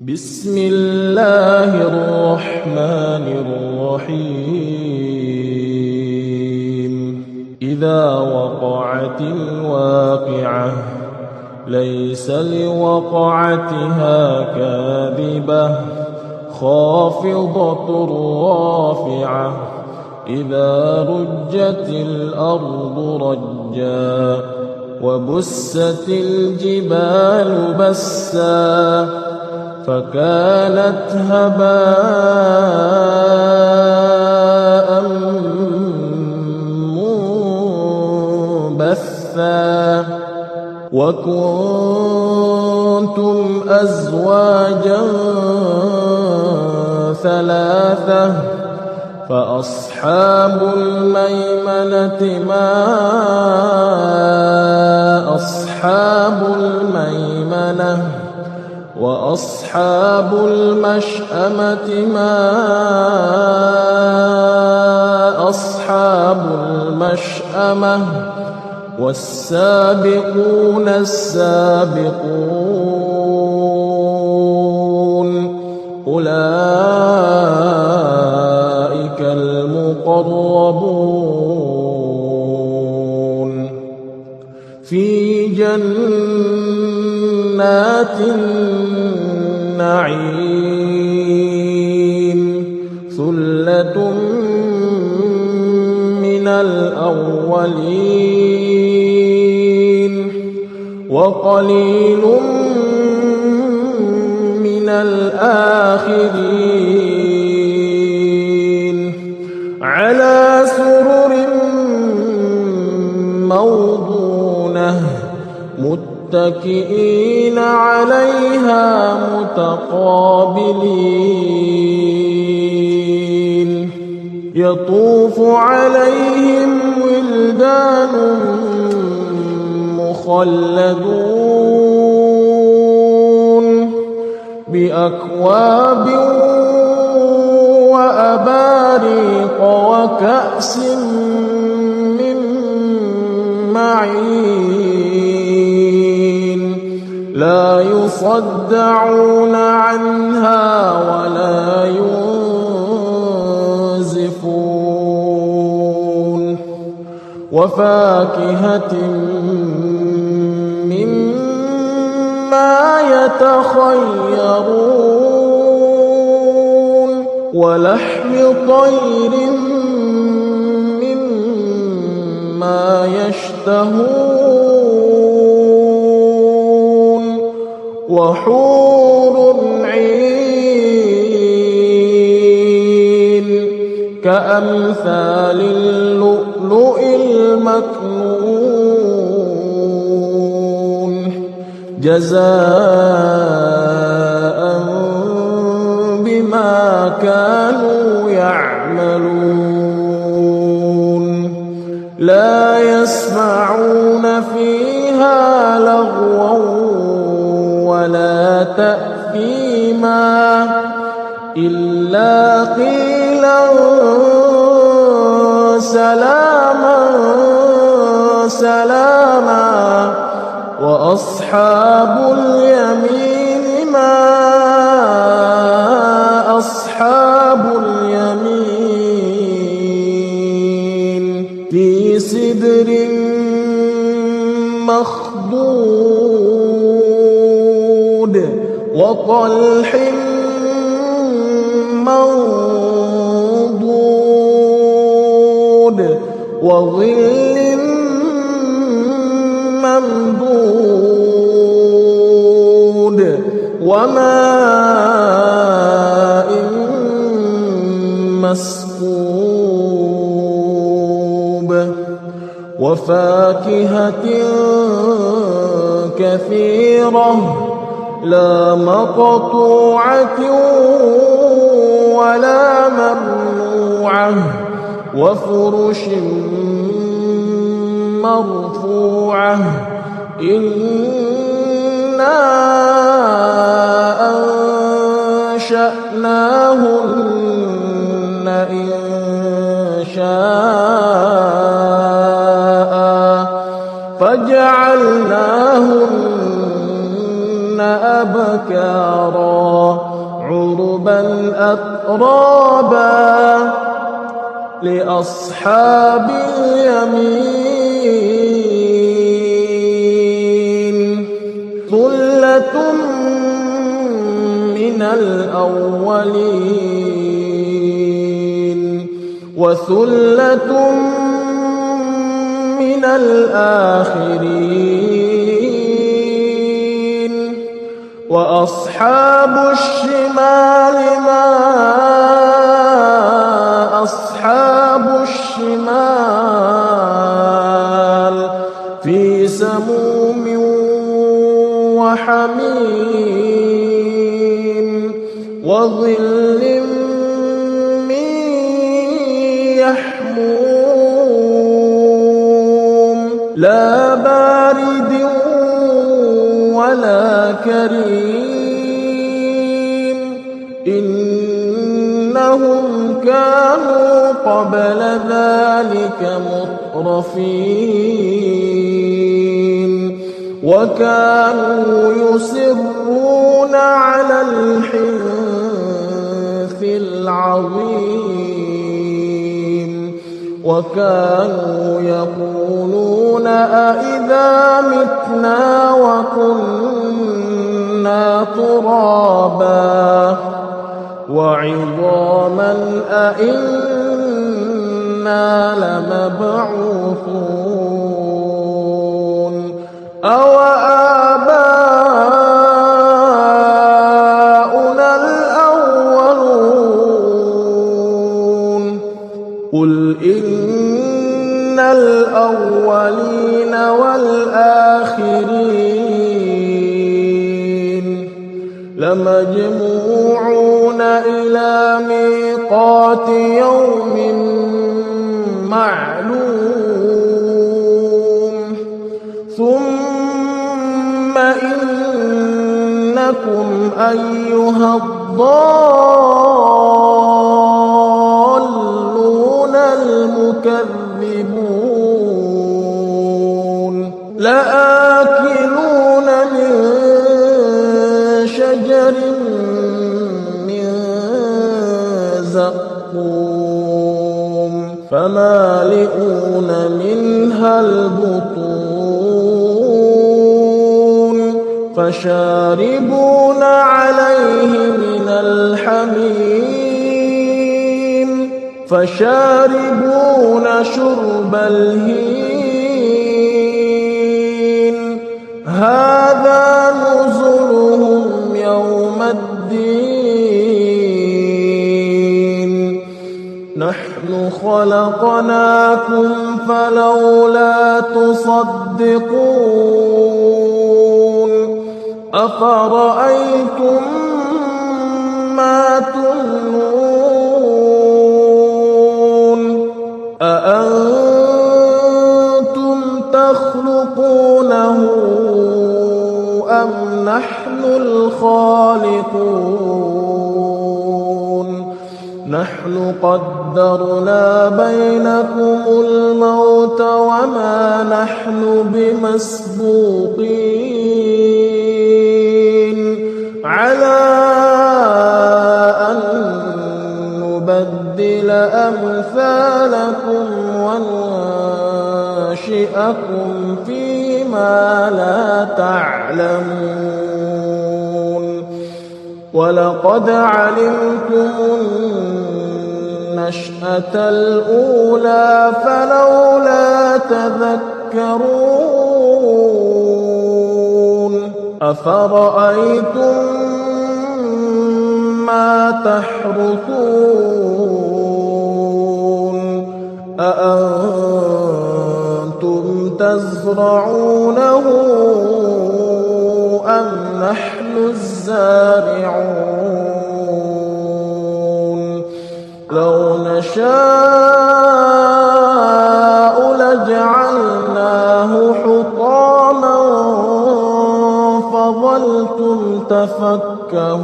بسم الله الرحمن الرحيم إذا وقعت الواقعة ليس لوقعتها كاذبة خافضة رافعة إذا رجت الأرض رجا وبست الجبال بسا فكانت هباء منبثا وكنتم أزواجا ثلاثة فأصحاب الميمنة ما أصحاب الميمنة وأصحاب المشأمة ما أصحاب المشأمة والسابقون السابقون أولئك المقربون في جنات النعيم ثلة من الأولين وقليل من الآخرين على سرر موضونة متكئين عليها متقابلين يطوف عليهم ولدان مخلدون بأكواب وأباريق وكأس من معين لا يصدعون عنها ولا ينزفون وفاكهة مما يتخيرون ولحم طير مما يشتهون وحور عين كأمثال اللؤلؤ المكنون جزاء بما كانوا يعملون لا يسمعون فيها لغوا ولا تأثيما إلا قيلا سلاما سلاما وأصحاب اليمين ما أصحاب اليمين في سدر مخضود وطلح منضود وظل ممدود وماء مسكوب وفاكهة كثيرة لا مقطوعة ولا ممنوعة وفرش مرفوعة إنا أنشأناهن إنشاء فجعلناهن أبكارا عربا أترابا لأصحاب اليمين ثلة من الأولين وثلة من الآخرين وأصحاب الشمال ما أصحاب الشمال في سموم وحميم وظل من يحموم لا بارد ولا كريم إنهم كانوا قبل ذلك مترفين وكانوا يصرون على الحنث العظيم وكانوا يقولون أإذا متنا وكنا ترابا وعظاما أإنا لمبعوثون أوآباؤنا الأولون قل إن الأولين والآخرين لمجموعون إلى ميقات يوم معلوم ثم إنكم أيها الضالون المكذبون لآكلون من شجر من زقوم فمالئون منها البطون فشاربون عليه من الحميم فشاربون شرب الهين هذا نزلهم يوم الدين نحن خلقناكم فلولا تصدقون أفرأيتم ما تمنون أأنتم تخلقونه أم نحن الخالقون نحن قدرنا بينكم الموت وما نحن بمسبوقين على أن نبدل أمثالكم وننشئكم فيما لا تعلمون ولقد علمتم النشأة الأولى فلولا تذكرون أفرأيتم ما تحرثون أأنتم تزرعونه أم نحن الزارعون لو نشاء لجعلناه حطاما فظلتم تفكهون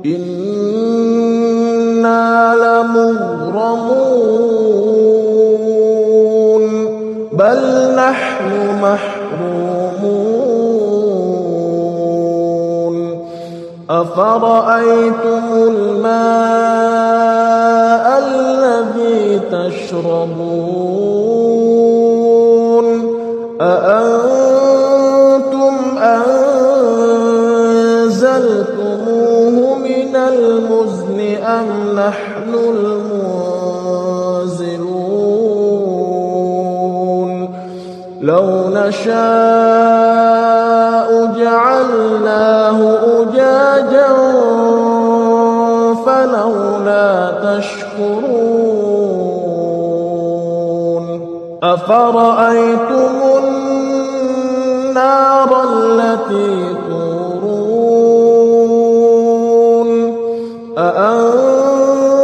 إنا لمغرمون بل نحن محرومون أفرأيتم الماء الذي تشربون أأنتم أنزلتموه من المزن أم نحن المنزلون لو نشاء جعلناه أجاجا فلولا تشكرون أفرأيتم النار التي تورون أأنتم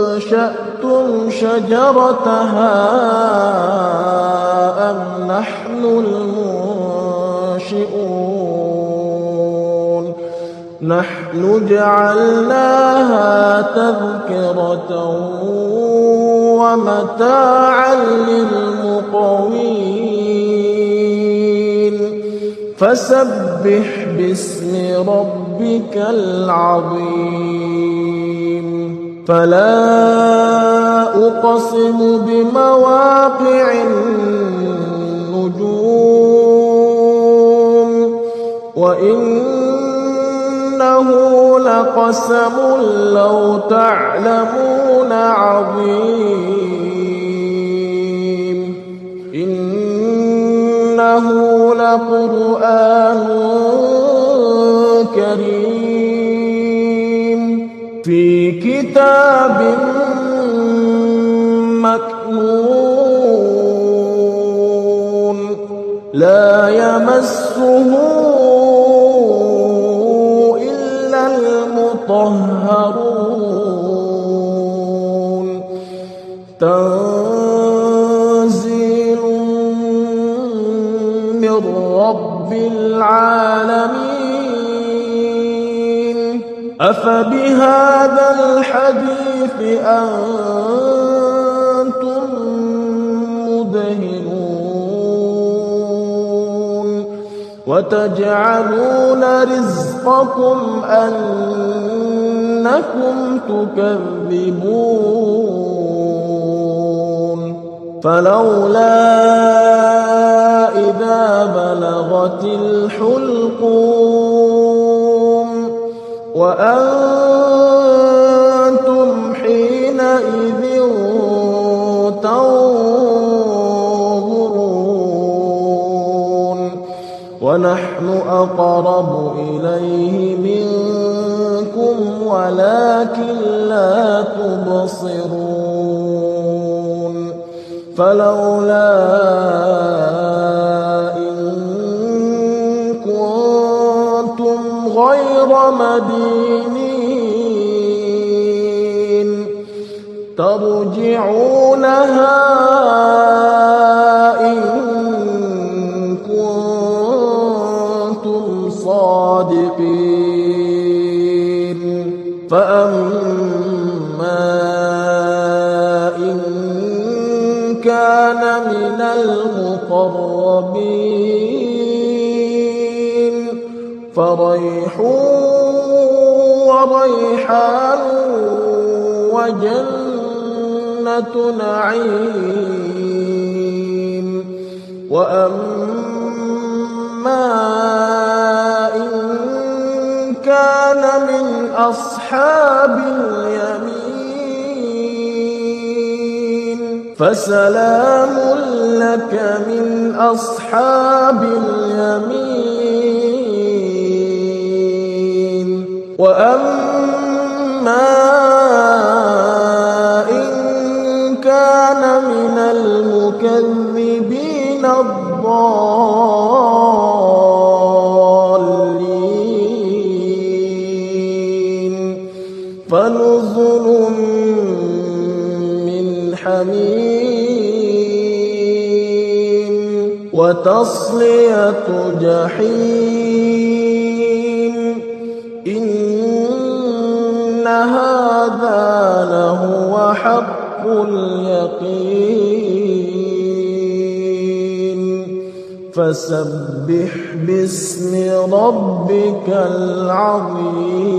أنشأتم شجرتها أم نحن المنشئون نحن جعلناها تذكرة ومتاعا للمقوين فسبح باسم ربك العظيم فلا أقسم بمواقع النجوم وإنه لقسم لو تعلمون عظيم إنه لقرآن كريم في كتاب مكنون لا يمسه إلا المطهرون تنزيل من رب العالمين أفبهذا الحديث أنتم مدهنون وتجعلون رزقكم أنكم تكذبون فلولا إذا بلغت الحلقوم وأنتم حينئذ تنظرون ونحن أقرب إليه منكم ولكن لا تبصرون فلولا إن كنتم غير مدينين ترجعونها إن كنتم صادقين فأما إن كان من المقربين فريح وريحان وجنة نعيم وأما إن كان من أصحاب اليمين فسلام لك من أصحاب اليمين وأما إن كان من المكذبين الضالين فنزل من حميم وتصلية جحيم إن هذا لهو حق اليقين فسبح باسم ربك العظيم.